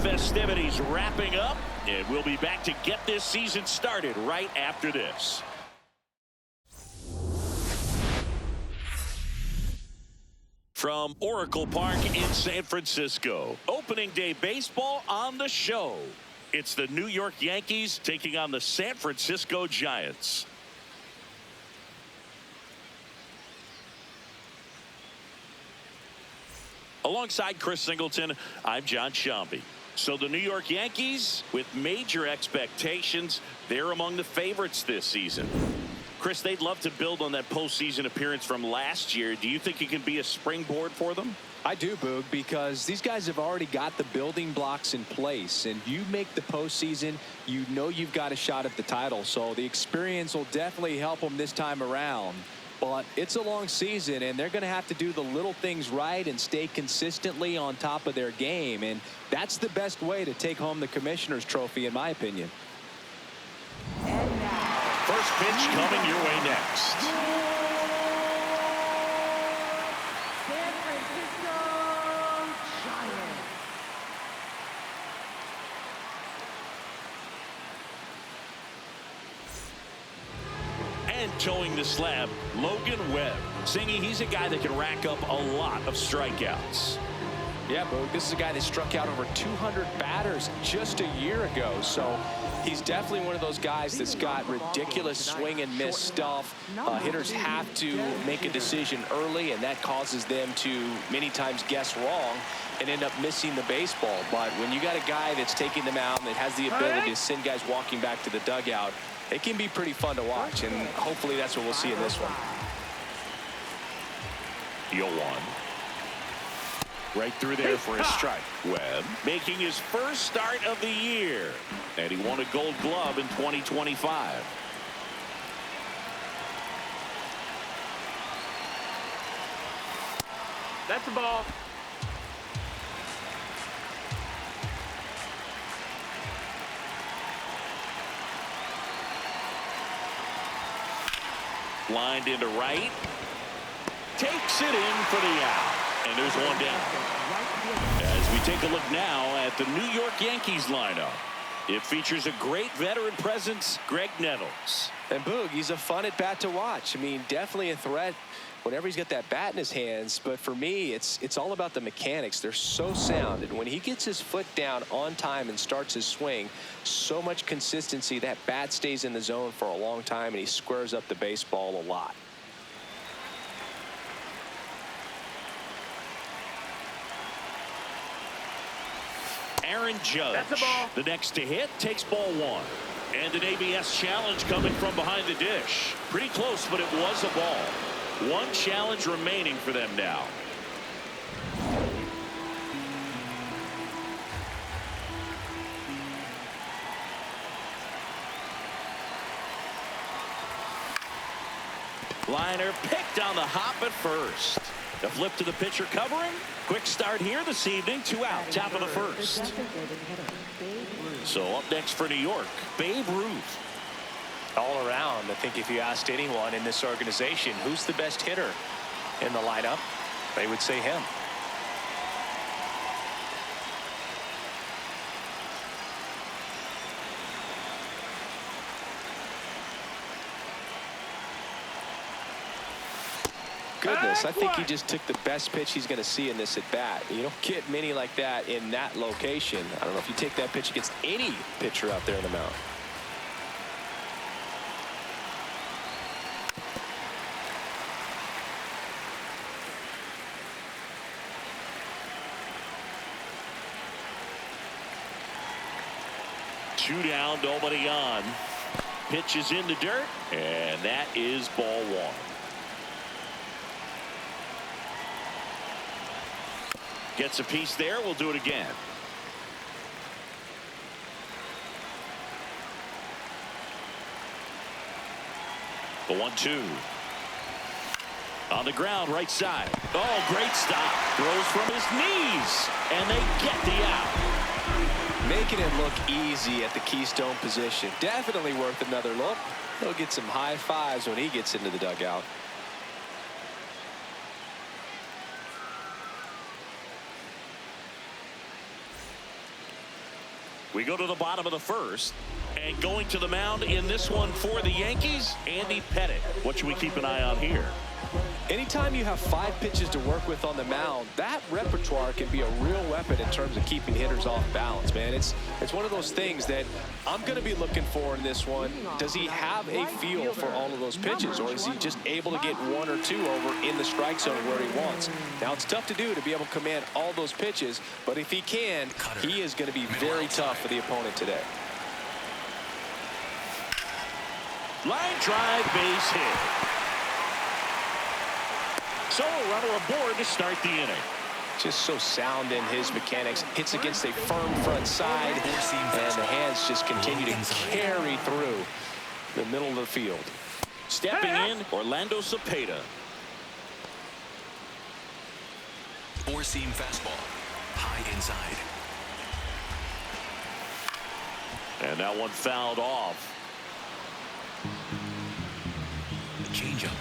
Festivities wrapping up, and we'll be back to get this season started right after this. From Oracle Park in San Francisco, opening day baseball on the show. It's the New York Yankees taking on the San Francisco Giants. Alongside Chris Singleton, I'm John Shambi. So the New York Yankees, with major expectations, they're among the favorites this season. Chris, they'd love to build on that postseason appearance from last year. Do you think it can be a springboard for them? I do, Boog, because these guys have already got the building blocks in place, and you make the postseason, you know you've got a shot at the title. So the experience will definitely help them this time around. But it's a long season, and they're going to have to do the little things right and stay consistently on top of their game. And that's the best way to take home the Commissioner's Trophy, in my opinion. First pitch coming your way next. And towing the slab, Logan Webb. Singy, he's a guy that can rack up a lot of strikeouts. Yeah, Boog, this is a guy that struck out over 200 batters just a year ago. So he's definitely one of those guys that's got ridiculous swing and miss stuff. Hitters have to make a decision early, and that causes them to many times guess wrong and end up missing the baseball. But when you got a guy that's taking them out and that has the ability to send guys walking back to the dugout, it can be pretty fun to watch, and hopefully that's what we'll see in this one. 0-1. Right through there for a strike. Webb making his first start of the year, and he won a Gold Glove in 2025. That's the ball. Lined into right. Takes it in for the out. And there's one down. As we take a look now at the New York Yankees lineup. It features a great veteran presence, Graig Nettles. And Boog, he's a fun at bat to watch. I mean, definitely a threat whenever he's got that bat in his hands. But for me, it's all about the mechanics. They're so sound. And when he gets his foot down on time and starts his swing, so much consistency, that bat stays in the zone for a long time, and he squares up the baseball a lot. Aaron Judge, the next to hit, takes ball one. And an ABS challenge coming from behind the dish. Pretty close, but it was a ball. One challenge remaining for them now. Liner picked on the hop at first. The flip to the pitcher covering. Quick start here this evening. 2 out, top of the first. So up next for New York, Babe Ruth. All around, I think if you asked anyone in this organization who's the best hitter in the lineup, they would say him. Goodness, I think he just took the best pitch he's going to see in this at bat. You don't get many like that in that location. I don't know if you take that pitch against any pitcher out there in the mound. Two down, nobody on. Pitch is in the dirt, and that is ball one. Gets a piece there. We'll do it again. The 1-2. On the ground, right side. Oh, great stop. Throws from his knees, and they get the out. Making it look easy at the keystone position. Definitely worth another look. He'll get some high fives when he gets into the dugout. We go to the bottom of the first, and going to the mound in this one for the Yankees, Andy Pettitte. What should we keep an eye on here? Anytime you have 5 pitches to work with on the mound, that repertoire can be a real weapon in terms of keeping hitters off balance, man. It's one of those things that I'm going to be looking for in this one. Does he have a feel for all of those pitches, or is he just able to get 1 or 2 over in the strike zone where he wants? Now, it's tough to do to be able to command all those pitches, but if he can, he is going to be very tough for the opponent today. Line drive, base hit. So a runner aboard to start the inning. Just so sound in his mechanics. Hits against a firm front side, and the hands just continue to carry through the middle of the field. Stepping in, Orlando Cepeda. Four-seam fastball, high inside. And that one fouled off. Changeup,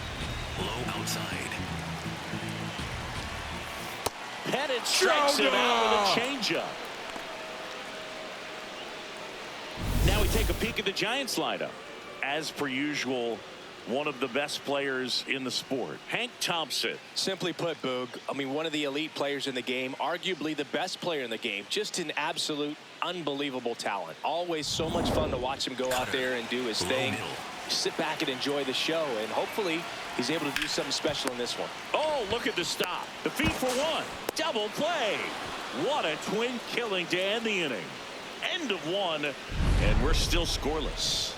low outside. Pettit strikes him out with a changeup. Now we take a peek at the Giants lineup. As per usual, one of the best players in the sport, Hank Thompson. Simply put, Boog, I mean, one of the elite players in the game, arguably the best player in the game. Just an absolute unbelievable talent. Always so much fun to watch him go out there and do his thing. Sit back and enjoy the show, and hopefully he's able to do something special in this one. Oh, look at the stop. The feed for one. Double play. What a twin killing to end the inning. End of one, and we're still scoreless.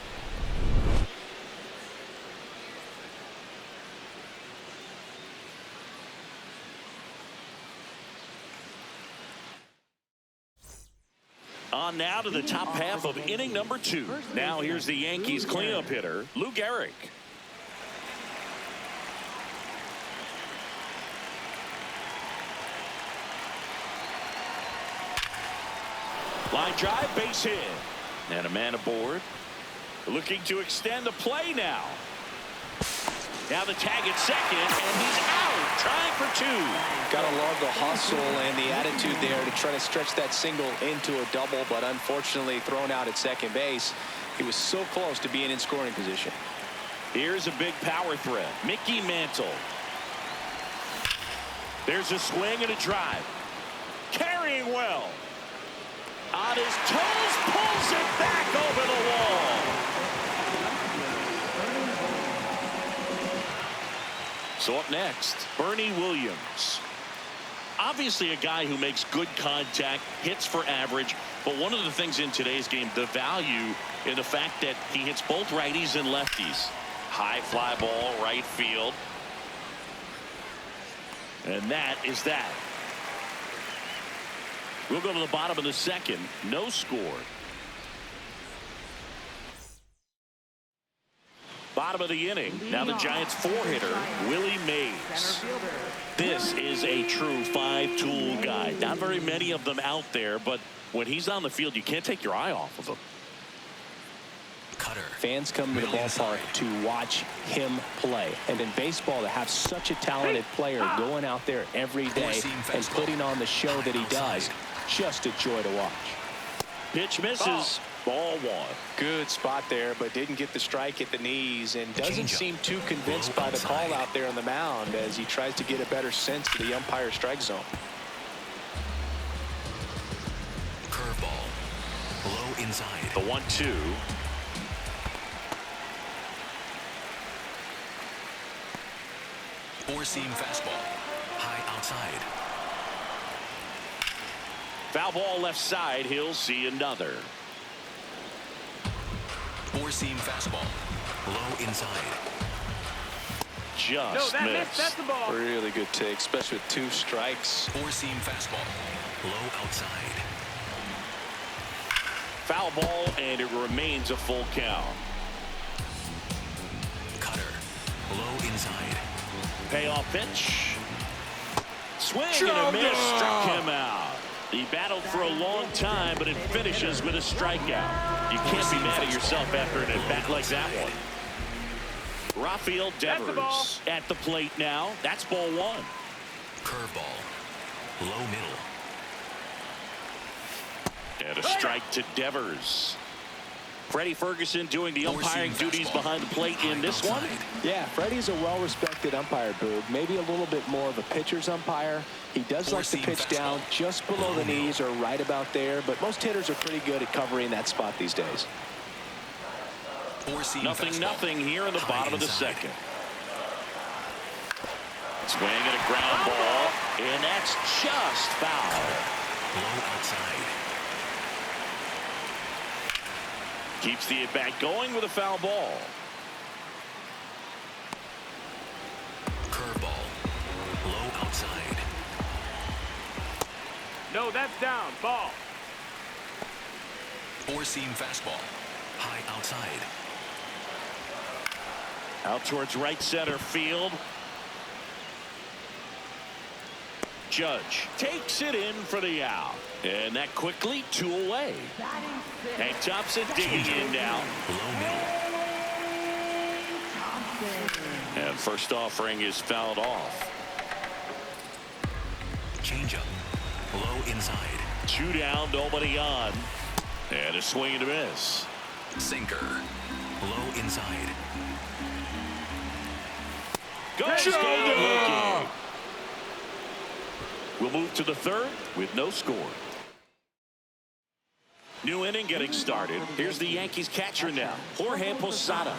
On now to the top half of inning number 2. Now here's the Yankees cleanup hitter, Lou Gehrig. Line drive, base hit. And a man aboard. Looking to extend the play now. Now the tag at second, and he's out, trying for 2. Gotta love the hustle and the attitude there to try to stretch that single into a double, but unfortunately thrown out at second base. He was so close to being in scoring position. Here's a big power threat, Mickey Mantle. There's a swing and a drive. Carrying well. On his toes, pulls it back over the wall. So up next, Bernie Williams. Obviously a guy who makes good contact, hits for average, but one of the things in today's game, the value in the fact that he hits both righties and lefties. High fly ball, right field. And that is that. We'll go to the bottom of the second. No score. Bottom of the inning. Now the Giants 4-hitter, Willie Mays. This is a true 5-tool guy. Not very many of them out there, but when he's on the field, you can't take your eye off of him. Cutter. Fans come to the ballpark to watch him play. And in baseball, to have such a talented player going out there every day and putting on the show that he does, just a joy to watch. Pitch misses. Ball 1. Good spot there, but didn't get the strike at the knees and doesn't seem too convinced by the call out there on the mound as he tries to get a better sense of the umpire strike zone. Curveball. Low inside. The 1-2. Four-seam fastball. High outside. Foul ball left side. He'll see another. Four-seam fastball. Low inside. Just missed. That's the ball. Really good take, especially with 2 strikes. Four-seam fastball. Low outside. Foul ball, and it remains a full count. Cutter. Low inside. Payoff pitch. Swing and a miss. Struck him out. He battled for a long time, but it finishes with a strikeout. You can't be mad at yourself after an at-bat like that one. Rafael Devers at the plate now. That's ball 1. Curveball. Low middle. And a strike to Devers. Freddie Ferguson doing the umpiring duties behind the plate in this one. Yeah, Freddie's a well-respected umpire, Boog. Maybe a little bit more of a pitcher's umpire. He does like to pitch down just below the knees or right about there, but most hitters are pretty good at covering that spot these days. Nothing here in the bottom of the second. Swing and a ground ball, and that's just foul. Low outside. Keeps the at-bat going with a foul ball. Curveball. Low outside. No, that's down. Ball. Four-seam fastball. High outside. Out towards right center field. Judge takes it in for the out. And that quickly 2 away. Hank Thompson digging in now. Low middle. And first offering is fouled off. Changeup. Low inside. 2 down, nobody on. And a swing and a miss. Sinker. Low inside. Goes down looking. We'll move to the 3rd with no score. New inning getting started. Here's the Yankees catcher now, Jorge Posada.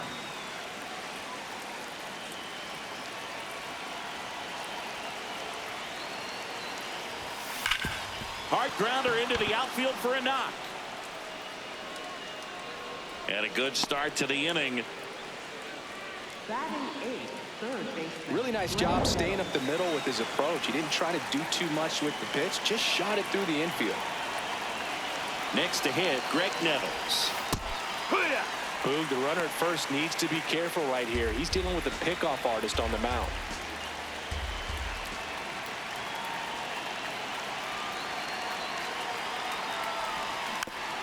Hard grounder into the outfield for a knock. And a good start to the inning. Really nice job staying up the middle with his approach. He didn't try to do too much with the pitch, just shot it through the infield. Next to hit, Graig Nettles. Boog, the runner at first needs to be careful right here. He's dealing with a pickoff artist on the mound.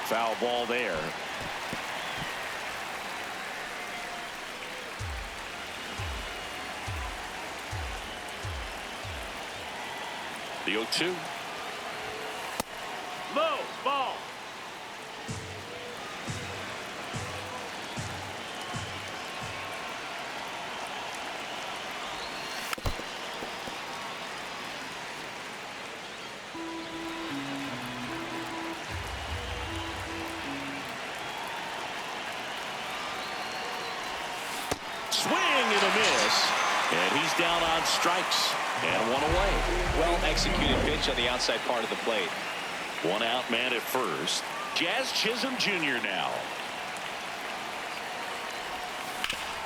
Foul ball there. The 0-2. Low. Ball. Swing and a miss. And he's down on strikes. And 1 away. Well executed pitch on the outside part of the plate. 1 out, man at first. Jazz Chisholm Jr. now.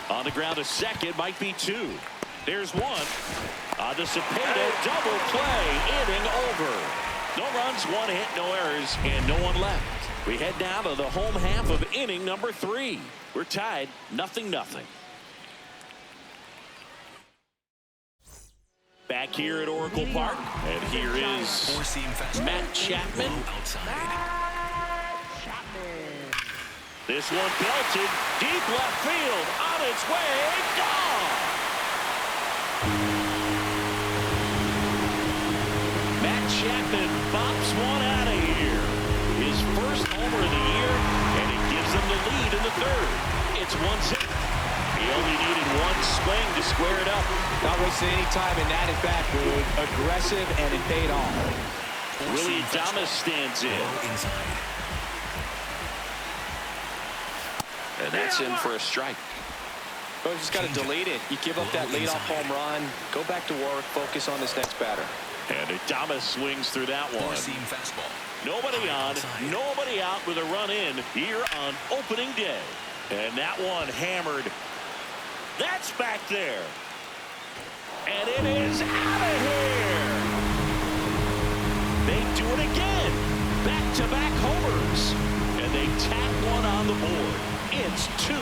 On the ground to second, might be 2. There's 1. On the Cepeda double play, inning over. No runs, 1 hit, no errors, and no one left. We head now to the home half of inning number 3. We're tied 0-0. Back here at Oracle Park, and here is Four-seam fastball. Matt Chapman. Low outside. This one belted deep left field, on its way, gone. Matt Chapman bops one out of here. His first homer of the year, and it gives them the lead in the 3rd. It's 1-0. He only needed 1 swing to square it up. Not wasting any time in that at bat, Boog. Aggressive, and it paid off. Willie Adames stands in. Low inside. And that's in for a strike. But you just got to delete it. You give up that leadoff home run. Go back to work. Focus on this next batter. And Adames swings through that one. Four-seam fastball. Nobody High on, outside. nobody out with a run in here on opening day. And that one hammered. That's back there. And it is out of here. They do it again. Back-to-back homers. And they tack one on the board. It's 2-0.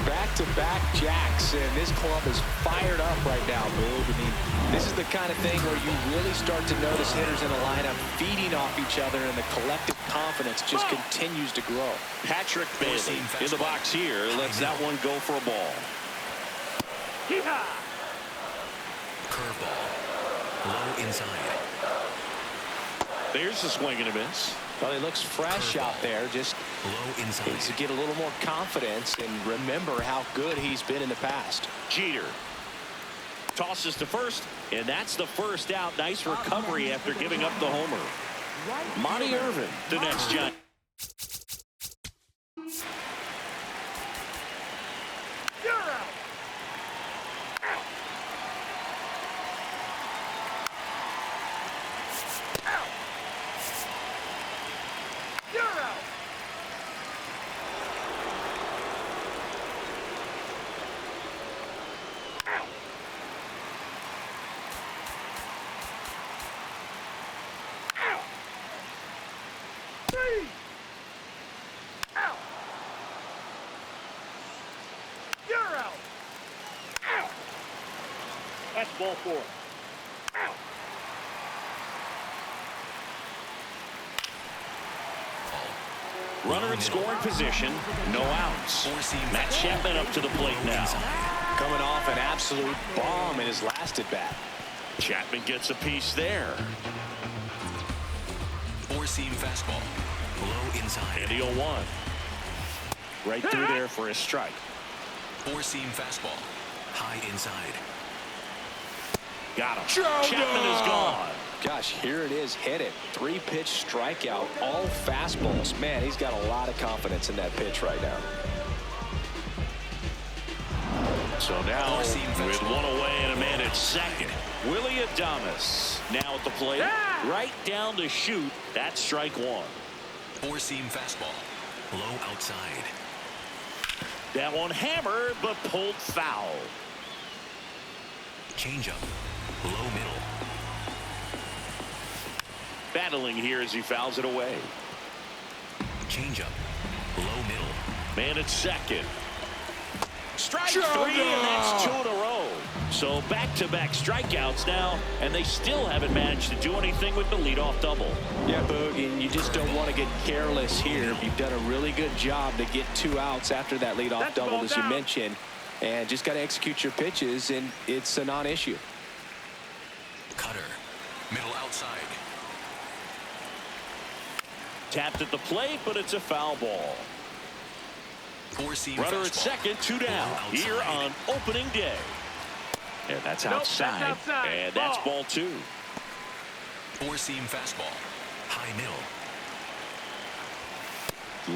Back-to-back jacks, and this club is fired up right now, Boog. I mean, this is the kind of thing where you really start to notice hitters in the lineup feeding off each other, and the collective confidence just continues to grow. Patrick Bailey in the box here lets that one go for a ball. Curveball. Low inside. There's a swing and a miss. Well, he looks fresh out there. Just Low inside. needs to get a little more confidence and remember how good he's been in the past. Jeter tosses to first, and that's the first out. Nice recovery after giving up the homer. Monty Irvin, the next Giant. That's ball 4. Runner in scoring position, no outs. Matt Chapman up to the plate now. Coming off an absolute bomb in his last at bat. Chapman gets a piece there. Four-seam fastball, low inside. And the 0-1. Right through there for a strike. Four-seam fastball, high inside. Got him. Chapman is gone. Gosh, here it is, hit it. 3-pitch strikeout, all fastballs. Man, he's got a lot of confidence in that pitch right now. So now, with one away and a man at second, Willie Adames now at the plate, right down to shoot. That's strike 1. Four-seam fastball, low outside. That one hammered, but pulled foul. Changeup, low middle. Battling here as he fouls it away. Changeup, low middle. Man at second. Strike 3, and that's 2 in a row. So back-to-back strikeouts now, and they still haven't managed to do anything with the leadoff double. Yeah, Boog, and you just don't want to get careless here. You've done a really good job to get 2 outs after that leadoff double, as you mentioned, and just got to execute your pitches, and it's a non-issue. Cutter, middle outside. Tapped at the plate, but it's a foul ball. Four-seam Runner fastball, at second, 2 down here on opening day. And that's outside. That's outside. And that's ball 2. Four-seam fastball, high middle.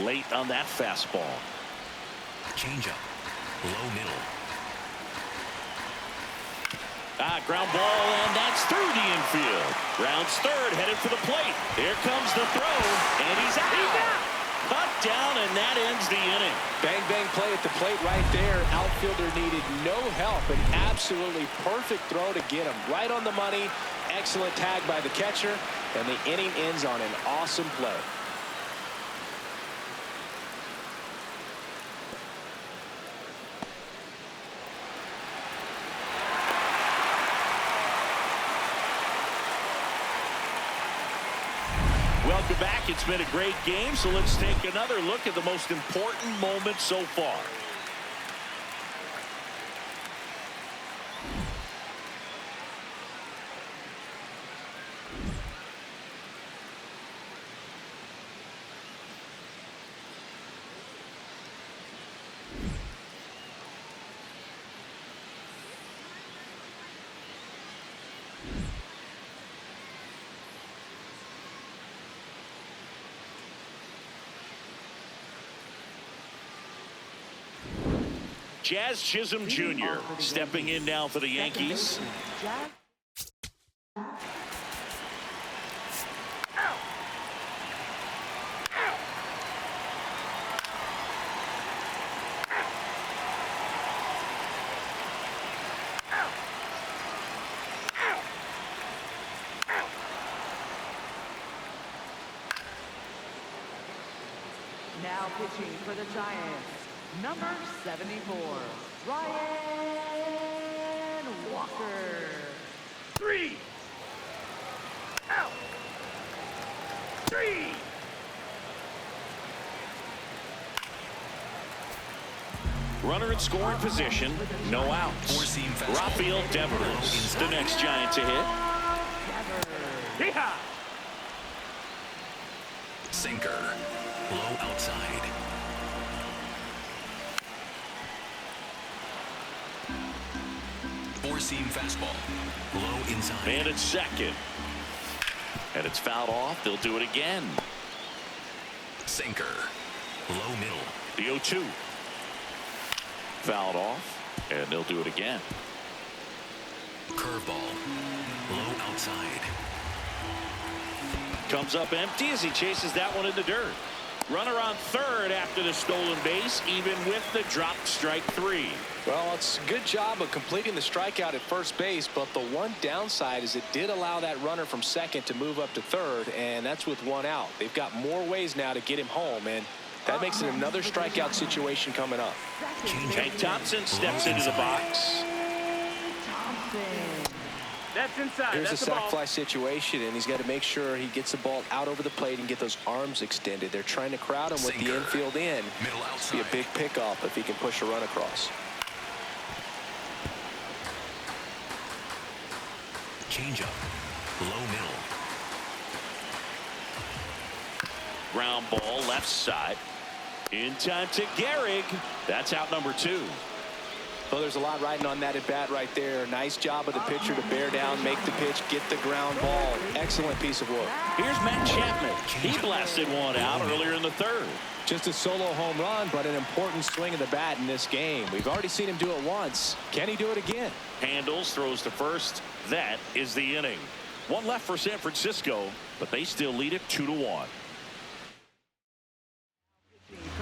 Late on that fastball. Changeup, low middle. Ground ball, and that's through the infield. Rounds third, headed for the plate. Here comes the throw, and he's out. Cut down, and that ends the inning. Bang, bang play at the plate right there. Outfielder needed no help. An absolutely perfect throw to get him right on the money. Excellent tag by the catcher, and the inning ends on an awesome play. Welcome back. It's been a great game, so let's take another look at the most important moment so far. Jazz Chisholm Jr. stepping in now for the Yankees. Now pitching for the Giants, number 74, Ryan Walker. 3. Out. 3. Runner in scoring position, no outs. Four-seam fastball. Rafael Devers, the next Giant to hit. Yeehaw. Sinker, low outside. Four-seam fastball, low inside. Man at second. And it's fouled off. They'll do it again. Sinker, low middle. The 0-2. Fouled off. And they'll do it again. Curveball, low outside. Comes up empty as he chases that one in the dirt. Runner on third after the stolen base, even with the dropped strike 3. Well, it's a good job of completing the strikeout at first base, but the one downside is it did allow that runner from second to move up to third, and that's with 1 out. They've got more ways now to get him home, and that makes it another strikeout situation coming up. Hank Thompson steps into the box. Hoffman. That's inside. Here's That's a the sac ball. fly situation, and he's got to make sure he gets the ball out over the plate and get those arms extended. They're trying to crowd him with the infield in. Middle outside. Be a big pickoff if he can push a run across. Change up. Low middle. Ground ball left side. In time to Graig. That's out number 2. Well, there's a lot riding on that at bat right there. Nice job of the pitcher to bear down, make the pitch, get the ground ball. Excellent piece of work. Here's Matt Chapman. He blasted one out earlier in the 3rd. Just a solo home run, but an important swing of the bat in this game. We've already seen him do it once. Can he do it again? Handles, throws to first. That is the inning. One left for San Francisco, but they still lead it 2-1.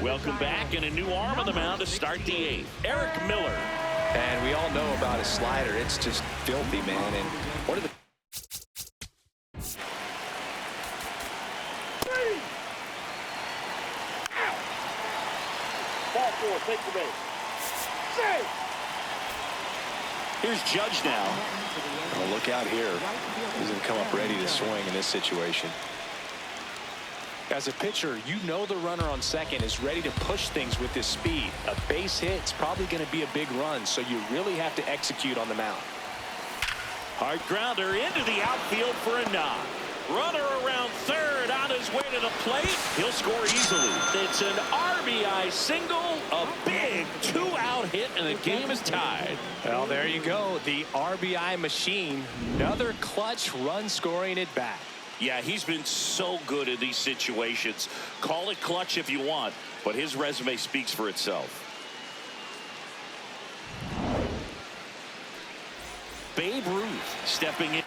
Welcome back, and a new arm on the mound to start the 8th. Eric Miller. And we all know about his slider. It's just filthy, man. And what are the... Ball 4. Take the base. Save. Here's Judge now. Oh, look out here. He's going to come up ready to swing in this situation. As a pitcher, you know the runner on second is ready to push things with his speed. A base hit's probably going to be a big run, so you really have to execute on the mound. Hard grounder into the outfield for a knock. Runner around third on his way to the plate. He'll score easily. It's an RBI single, a big 2-out hit, and the game is tied. Well, there you go. The RBI machine. Another clutch run scoring at bat. Yeah, he's been so good in these situations. Call it clutch if you want, but his resume speaks for itself. Babe Ruth stepping in.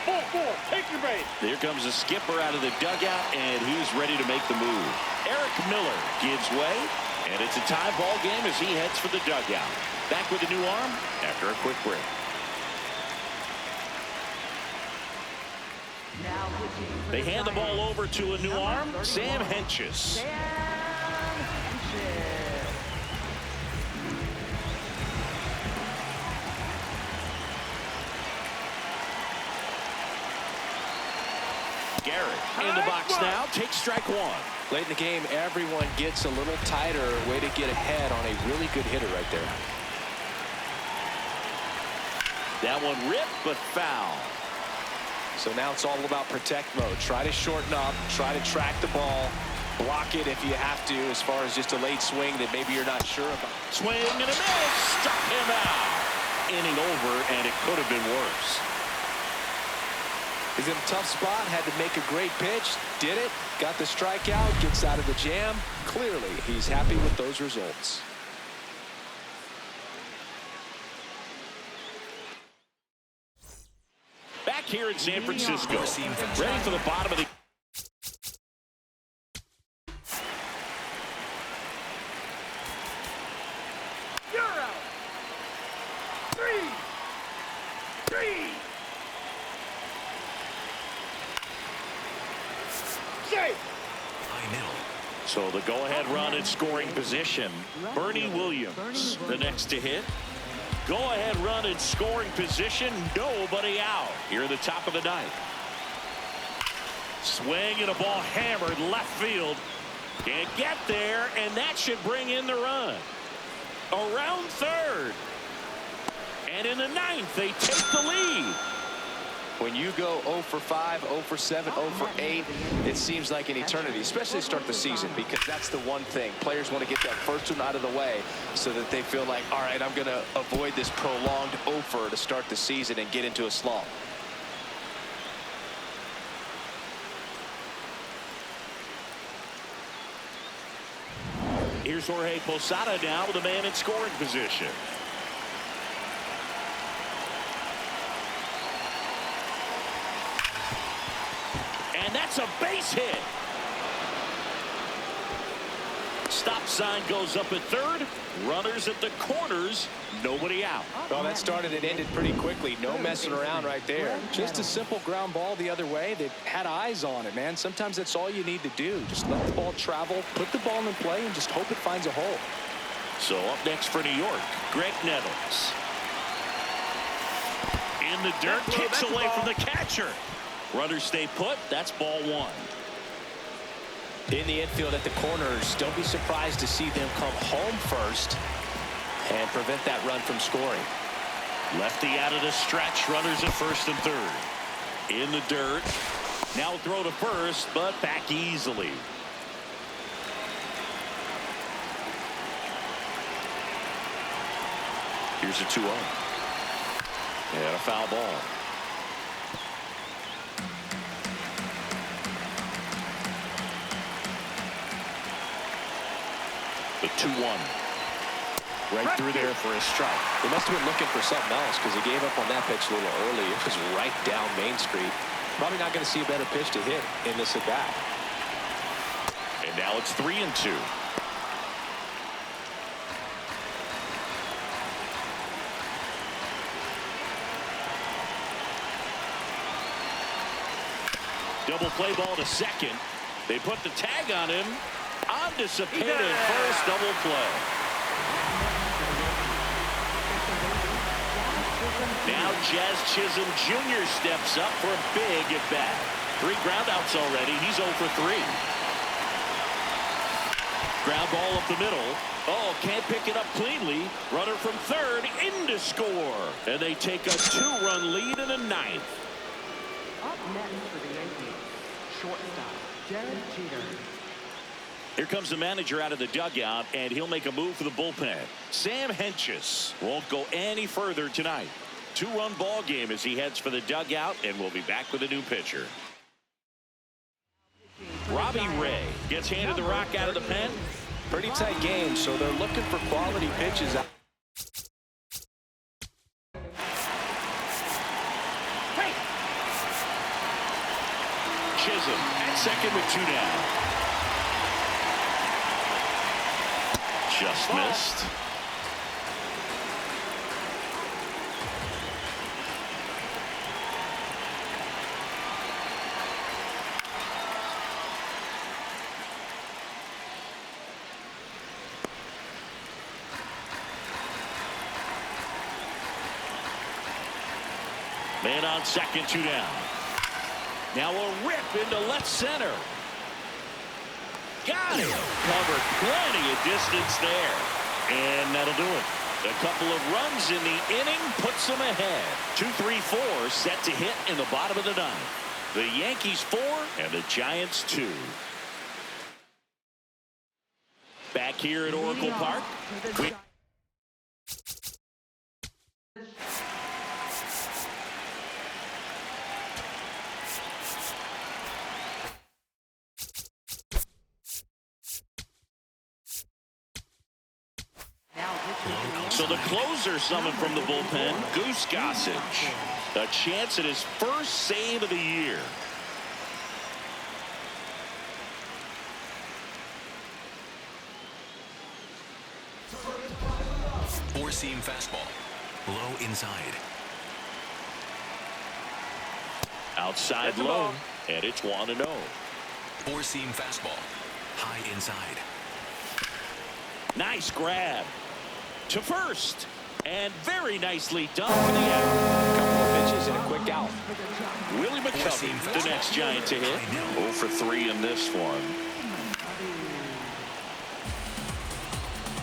Ball 4. Take your base. Here comes the skipper out of the dugout, and he's ready to make the move. Eric Miller gives way, and it's a tie ball game as he heads for the dugout. Back with a new arm after a quick break. They hand the ball over to a new arm, Sam Hentges. Garrett in the box now, takes strike 1. Late in the game, everyone gets a little tighter. Way to get ahead on a really good hitter right there. That one ripped, but foul. So now it's all about protect mode. Try to shorten up, try to track the ball, block it if you have to, as far as just a late swing that maybe you're not sure about. Swing and a miss, struck him out. Inning over, and it could have been worse. He's in a tough spot, had to make a great pitch, did it, got the strikeout, gets out of the jam. Clearly, he's happy with those results. Back here in San Francisco, ready for the bottom of the... You're out. 3. Safe. High middle. So the go-ahead run in scoring position. Bernie Williams, the next to hit. Go-ahead run in scoring position. Nobody out here in the top of the 9th. Swing and a ball hammered left field. Can't get there, and that should bring in the run. Around third. And in the 9th, they take the lead. When you go 0 for 5, 0 for 7, 0 for 8, it seems like an eternity, especially to start the season, because that's the one thing. Players want to get that first one out of the way so that they feel like, all right, I'm going to avoid this prolonged 0 for to start the season and get into a slump. Here's Jorge Posada now with a man in scoring position. And that's a base hit. Stop sign goes up at third. Runners at the corners. Nobody out. Well, that started and ended pretty quickly. No messing around right there. Just a simple ground ball the other way. They had eyes on it, man. Sometimes that's all you need to do. Just let the ball travel, put the ball in play, and just hope it finds a hole. So up next for New York, Graig Nettles. In the dirt, kicks away from the catcher. Runners stay put. That's ball one. In the infield at the corners, don't be surprised to see them come home first and prevent that run from scoring. Lefty out of the stretch. Runners at first and third. In the dirt. Now throw to first, but back easily. Here's a 2-0. And a foul ball. The 2-1. Right through there for a strike. He must have been looking for something else because he gave up on that pitch a little early. It was right down Main Street. Probably not going to see a better pitch to hit in this at bat. And now it's 3-2. Double play ball to second. They put the tag on him. Undisappointed first double play. Now Jazz Chisholm Jr. steps up for a big at bat. 3 groundouts already. He's 0 for 3. Ground ball up the middle. Oh, can't pick it up cleanly. Runner from third in to score. And they take a 2-run lead in the 9th. Up next for the Yankees, shortstop, Derek Jeter. Here comes the manager out of the dugout, and he'll make a move for the bullpen. Sam Hentges won't go any further tonight. 2-run ball game as he heads for the dugout, and we'll be back with a new pitcher. Robbie Ray gets handed the rock out of the pen. Pretty tight game, so they're looking for quality pitches. Chisholm at second with 2 down. Just missed. Man on second, 2 down. Now a rip into left center. Got it. Covered plenty of distance there. And that'll do it. A couple of runs in the inning puts them ahead. 2-3-4 set to hit in the bottom of the 9th. The Yankees 4 and the Giants 2. Back here at Oracle Park. So the closer summoned from the bullpen, Goose Gossage. A chance at his first save of the year. Four-seam fastball. Low inside. Outside low, and it's 1-0. Four-seam fastball. High inside. Nice grab. To first, and very nicely done for the out. Couple of pitches and a quick out. Willie McCovey, the next Giant to hit. 0 for 3 in this one.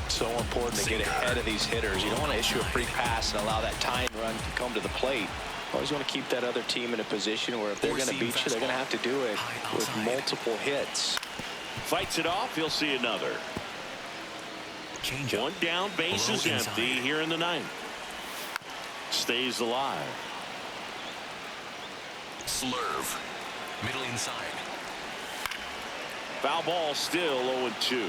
So important to get ahead of these hitters. You don't want to issue a free pass and allow that tying run to come to the plate. Always want to keep that other team in a position where if they're going to beat you, they're going to have to do it with multiple hits. Fights it off. He'll see another. One down, base is empty here in the 9th. Stays alive. Slurve. Middle inside. Foul ball still 0-2.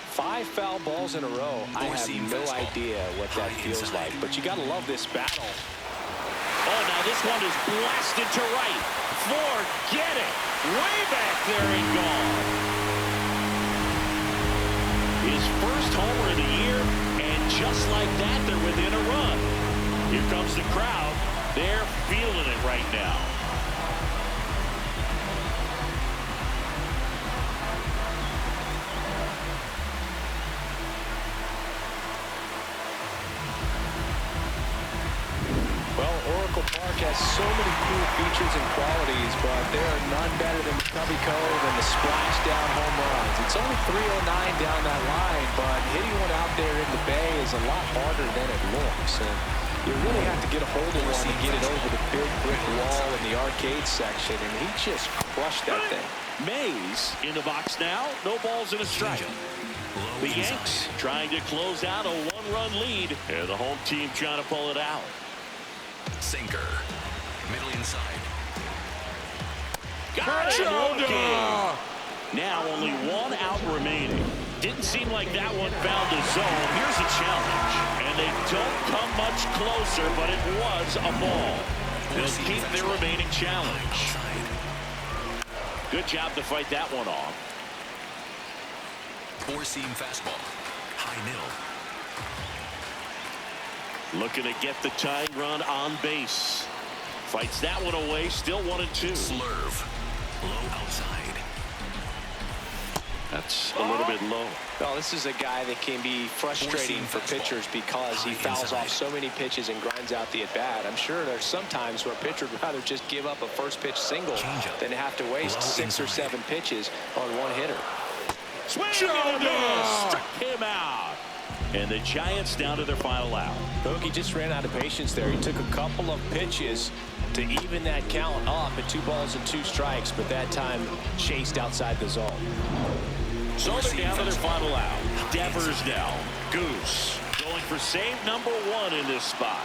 5 foul balls in a row. I have no idea what that feels like, but you got to love this battle. Oh, now this one is blasted to right. Forget it. Way back there and gone. His first homer of the year, and just like that, they're within a run. Here comes the crowd. They're feeling it right now. Park has so many cool features and qualities, but there are none better than the Cubby Cove and the splash-down home runs. It's only 309 down that line, but hitting one out there in the bay is a lot harder than it looks. And you really have to get a hold of one to get it over the big brick wall in the arcade section, and he just crushed that thing. Mays in the box now. No balls and a strike. The Yanks trying to close out a one-run lead, and the home team trying to pull it out. Sinker. Middle inside. Got it looking. Now only one out remaining. Didn't seem like that one found the zone. Here's a challenge. And they don't come much closer, but it was a ball. They'll keep their remaining challenge. Good job to fight that one off. Four-seam fastball. High middle. Looking to get the tying run on base. Fights that one away. Still 1-2. Slurve. Low outside. That's a little bit low. Well, this is a guy that can be frustrating for pitchers because he fouls off so many pitches and grinds out the at-bat. I'm sure there's some times where a pitcher would rather just give up a first-pitch single than have to waste 6 or 7 pitches on one hitter. Swing and a miss. Struck him out. And the Giants down to their final out. Hoagie just ran out of patience there. He took a couple of pitches to even that count up at 2 balls and 2 strikes, but that time chased outside the zone. So they're down to their final out. Devers now. Goose going for save number 1 in this spot.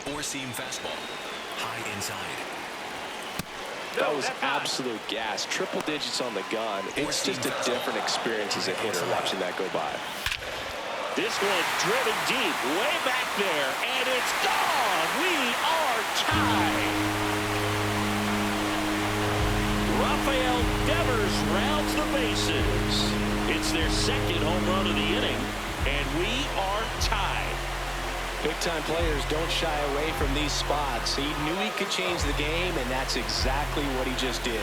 Four-seam fastball. High inside. That was absolute gas. Triple digits on the gun. It's just a different experience as a hitter watching that go by. This one driven deep, way back there, and it's gone. We are tied. Rafael Devers rounds the bases. It's their second home run of the inning, and we are tied. Big-time players don't shy away from these spots. He knew he could change the game, and that's exactly what he just did.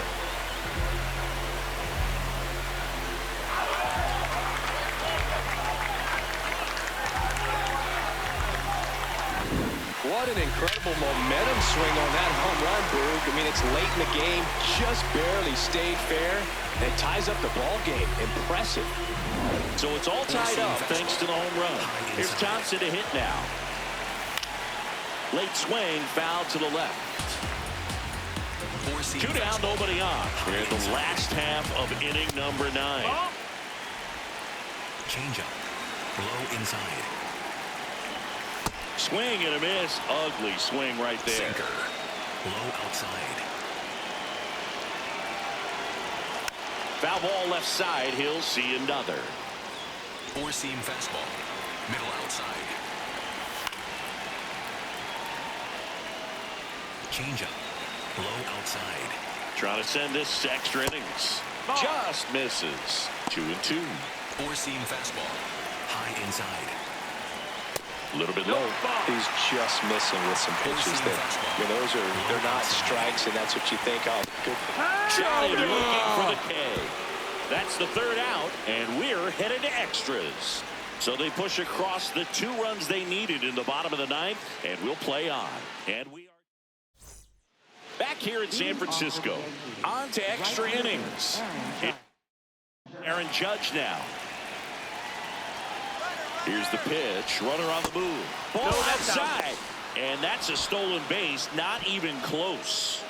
What an incredible momentum swing on that home run, Boog. I mean, it's late in the game, just barely stayed fair, and it ties up the ball game. Impressive. So it's all tied up thanks to the home run. Here's Thompson to hit now. Late swing, foul to the left. 2 down, nobody on. We're in the last half of inning number 9. Changeup. Low inside. Swing and a miss. Ugly swing right there. Sinker. Low outside. Foul ball left side. He'll see another. Four-seam fastball. Middle outside. Changeup. Low outside. Trying to send this to extra innings. Just misses. 2-2. Four-seam fastball. High inside. A little bit low. He's just missing with some pitches that, you know, they're not strikes, and that's what you think of. Good. Johnny looking for the K. That's the 3rd out, and we're headed to extras. So they push across the 2 runs they needed in the bottom of the 9th, and we'll play on. And we are back here in San Francisco. On to extra innings. Aaron Judge now. Here's the pitch. Runner on the move. Ball outside. And that's a stolen base. Not even close.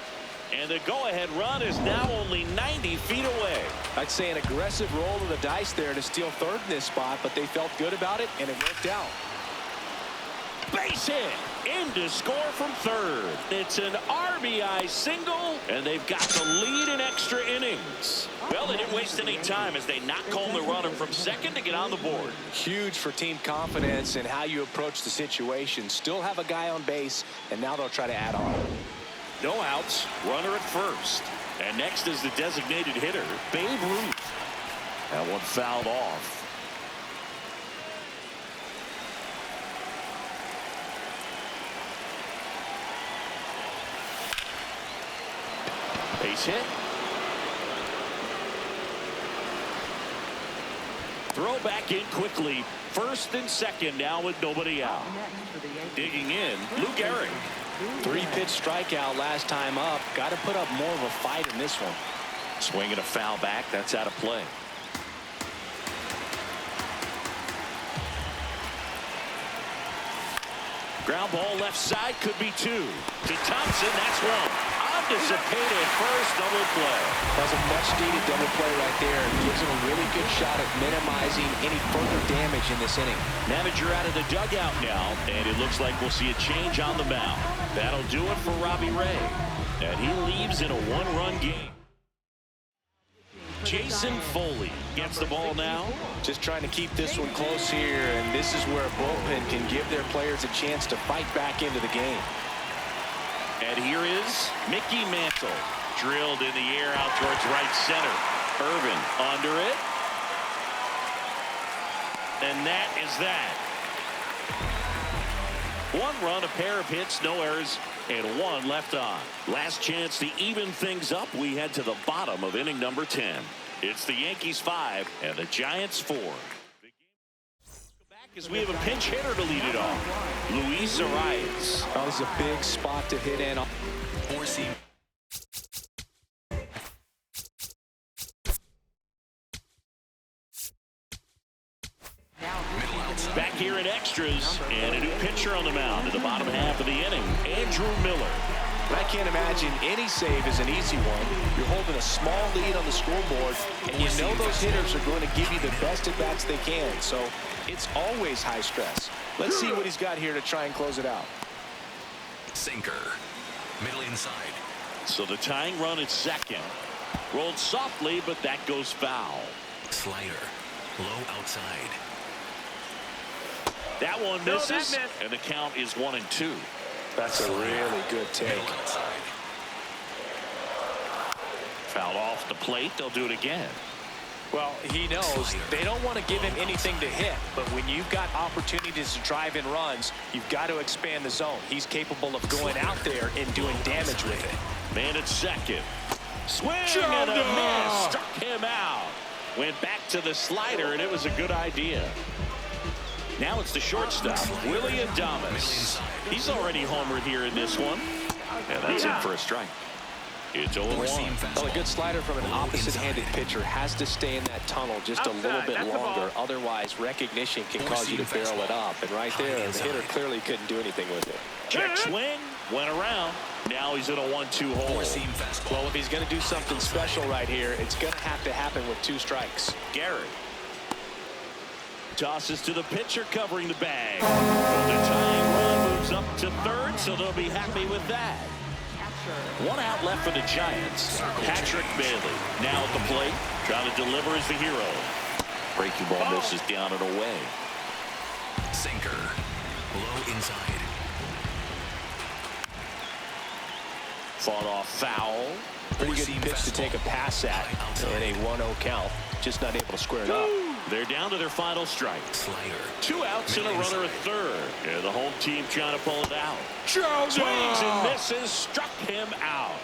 And the go-ahead run is now only 90 feet away. I'd say an aggressive roll of the dice there to steal 3rd in this spot, but they felt good about it, and it worked out. Base hit. In to score from 3rd. It's an RBI single, and they've got the lead in extra innings. Well, they didn't waste any time as they knock home the runner from 2nd to get on the board. Huge for team confidence and how you approach the situation. Still have a guy on base, and now they'll try to add on. No outs. Runner at 1st. And next is the designated hitter, Babe Ruth. That one fouled off. Base hit. Throw back in quickly. First and second now with nobody out. Digging in, Graig. 3-pitch strikeout last time up. Got to put up more of a fight in this one. Swinging a foul back. That's out of play. Ground ball left side, could be 2. To Thompson, that's 1. Anticipated first double play. That's a much-needed double play right there. It gives him a really good shot at minimizing any further damage in this inning. Namager out of the dugout now, and it looks like we'll see a change on the mound. That'll do it for Ray. And he leaves in a 1-run game. Jason Foley gets the ball now. Just trying to keep this one close here, and this is where a bullpen can give their players a chance to fight back into the game. And here is Mickey Mantle. Drilled in the air out towards right center. Irvin under it. And that is that. 1 run, a pair of hits, no errors, and 1 left on. Last chance to even things up. We head to the bottom of inning number 10. It's the Yankees 5 and the Giants 4. As we have a pinch hitter to lead it off. Luis Arias. Oh, this is a big spot to hit in. Four-seam. Back here in extras, and a new pitcher on the mound in the bottom half of the inning, Andrew Miller. I can't imagine any save is an easy one. You're holding a small lead on the scoreboard, and you know those hitters are going to give you the best at-bats they can, so it's always high stress. Let's see what he's got here to try and close it out. Sinker. Middle inside. So the tying run at second. Rolled softly, but that goes foul. Slider. Low outside. That one misses, and the count is 1-2. That's a really good take. Fouled off the plate. They'll do it again. Well, he knows they don't want to give him anything to hit, but when you've got opportunities to drive in runs, you've got to expand the zone. He's capable of going out there and doing damage with it. Man at second. Swing and a miss. Struck him out. Went back to the slider, and it was a good idea. Now it's the shortstop, Willie Adames. He's already homered here in this one. And that's it for a strike. It's 0-1. Well, a good slider from an opposite-handed pitcher has to stay in that tunnel just a little bit longer. Otherwise, recognition can cause you to barrel it up. And right there, the hitter clearly couldn't do anything with it. Check swing, went around. Now he's in a 1-2 hole. Well, if he's going to do something special right here, it's going to have to happen with 2 strikes. Garrett tosses to the pitcher covering the bag. But the tying run moves up to third, so they'll be happy with that. 1 out left for the Giants. Patrick Bailey now at the plate. Trying to deliver as the hero. Breaking ball misses down and away. Sinker. Low inside. Fought off foul. Pretty good pitch to take a pass at in a 1-0 count. Just not able to square it up. They're down to their final strike. Slider. 2 outs and a runner at third. And the home team trying to pull it out. Swings and misses. Struck him out.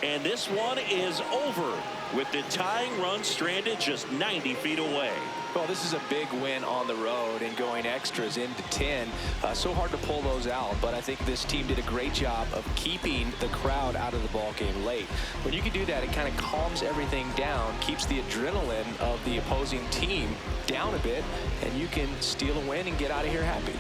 And this one is over with the tying run stranded just 90 feet away. Well, this is a big win on the road and going extras into 10. So hard to pull those out, but I think this team did a great job of keeping the crowd out of the ball game late. When you can do that, it kind of calms everything down, keeps the adrenaline of the opposing team down a bit, and you can steal a win and get out of here happy.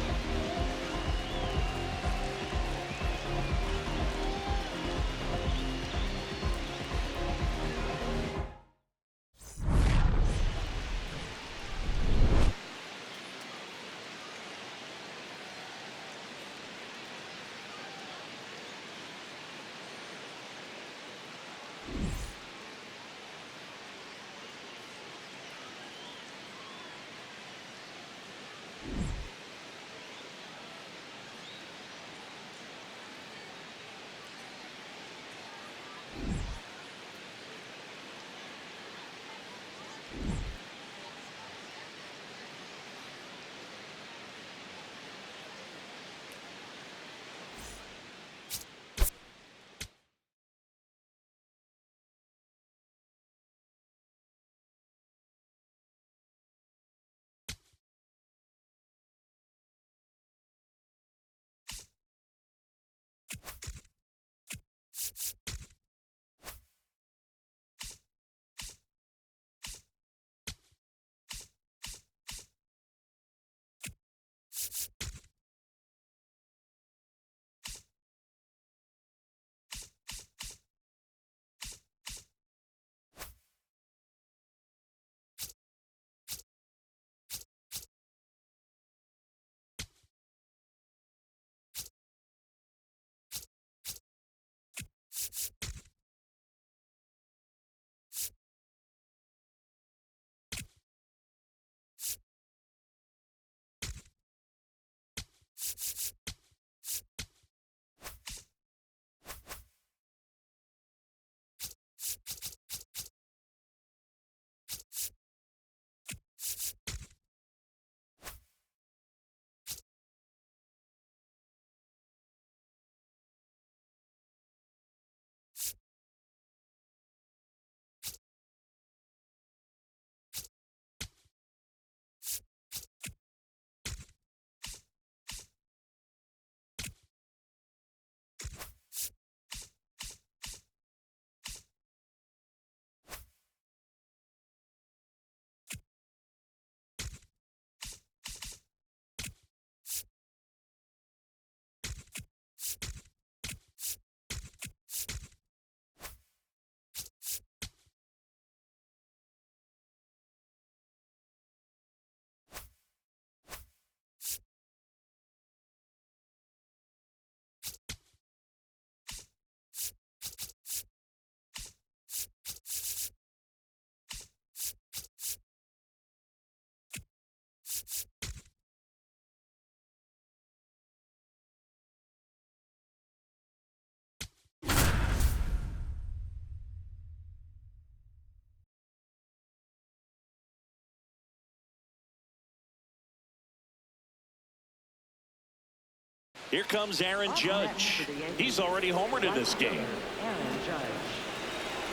Here comes Aaron Judge. He's already homered in this game.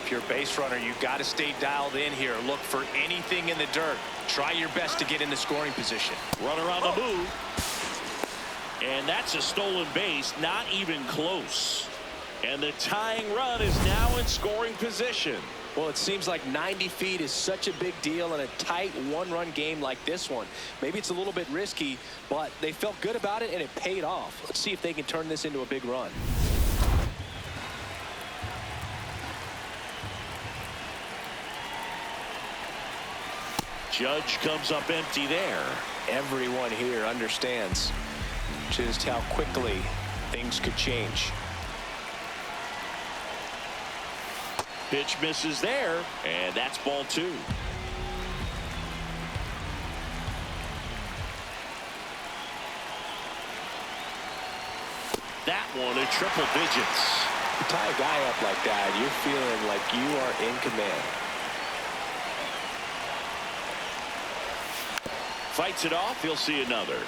If you're a base runner, you've got to stay dialed in here. Look for anything in the dirt. Try your best to get in the scoring position. Runner on the move. And that's a stolen base, not even close. And the tying run is now in scoring position. Well, it seems like 90 feet is such a big deal in a tight one-run game like this one. Maybe it's a little bit risky, but they felt good about it, and it paid off. Let's see if they can turn this into a big run. Judge comes up empty there. Everyone here understands just how quickly things could change. Pitch misses there, and that's ball 2. That one in triple digits. You tie a guy up like that, you're feeling like you are in command. Fights it off, he'll see another.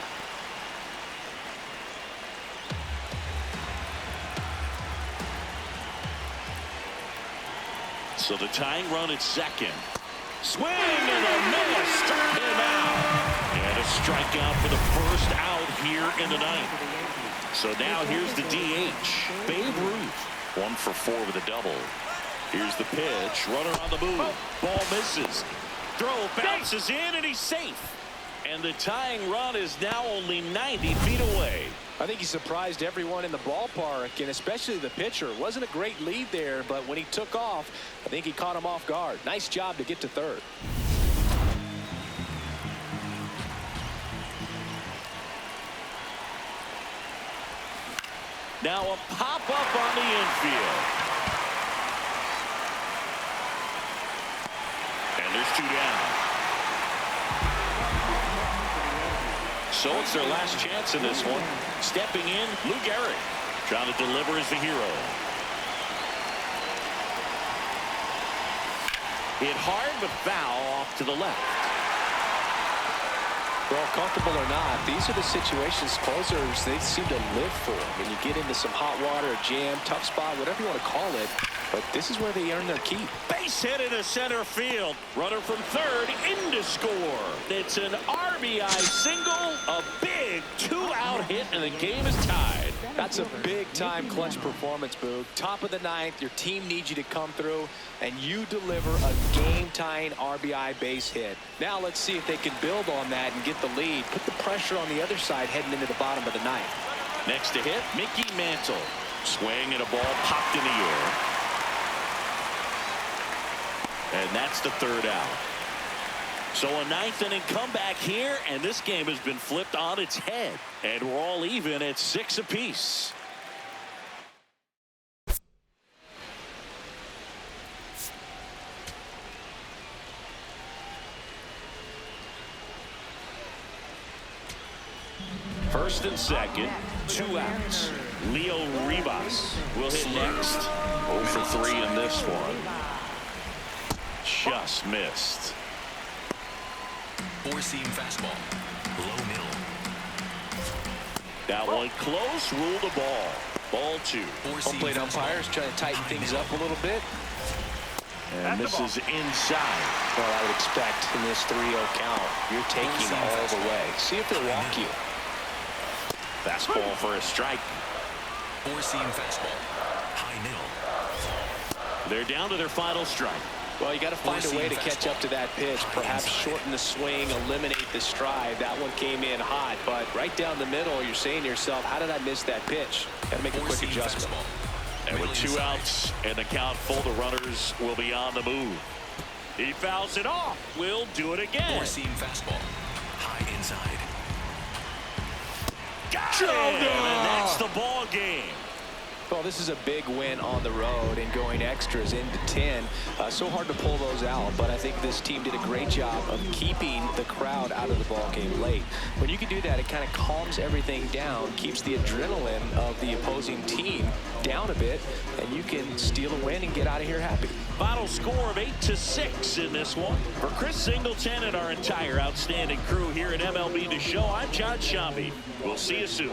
So the tying run at second. Swing and a miss. Struck him out. And a strikeout for the first out here in the ninth. So now here's the DH. Babe Ruth. 1 for 4 with a double. Here's the pitch. Runner on the move. Ball misses. Throw bounces in and he's safe. And the tying run is now only 90 feet away. I think he surprised everyone in the ballpark, and especially the pitcher. It wasn't a great lead there, but when he took off, I think he caught him off guard. Nice job to get to third. Now a pop-up on the infield. And there's 2 down. So it's their last chance in this one. Stepping in, Lou Gehrig. Trying to deliver as the hero. Hit hard, but foul off to the left. Well, comfortable or not, these are the situations closers they seem to live for. When you get into some hot water, jam, tough spot, whatever you want to call it. But this is where they earn their keep. Base hit into center field. Runner from third in to score. It's an RBI single, a big big two-out hit, and the game is tied. That's a big-time clutch performance, Boog. Top of the ninth, your team needs you to come through, and you deliver a game-tying RBI base hit. Now let's see if they can build on that and get the lead. Put the pressure on the other side heading into the bottom of the ninth. Next to hit, Mickey Mantle. Swing and a ball popped in the air. And that's the third out. So a ninth inning comeback here, and this game has been flipped on its head. And we're all even at 6 apiece. First and second, 2 outs. Leo Rivas will hit next. 0 for 3 in this one. Just missed. Four-seam fastball. Low middle. That one close, ruled a ball. Ball 2. Home plate umpires trying to tighten things up a little bit. And this is inside. Well, I would expect in this 3-0 count, you're taking all the way. See if they'll walk you. Fastball for a strike. Four-seam fastball. High middle. They're down to their final strike. Well, you got to find a way to catch up to that pitch. Perhaps shorten the swing, eliminate the stride. That one came in hot, but right down the middle, you're saying to yourself, how did I miss that pitch? Got to make a quick adjustment. And with 2 outs and the count full, the runners will be on the move. He fouls it off. We'll do it again. Four-seam fastball. High inside. Got it! And that's the ball game. Well, this is a big win on the road and going extras into 10. So hard to pull those out, but I think this team did a great job of keeping the crowd out of the ball game late. When you can do that, it kind of calms everything down, keeps the adrenaline of the opposing team down a bit, and you can steal a win and get out of here happy. Final score of 8-6 in this one. For Chris Singleton and our entire outstanding crew here at MLB The Show, I'm John Shambi. We'll see you soon.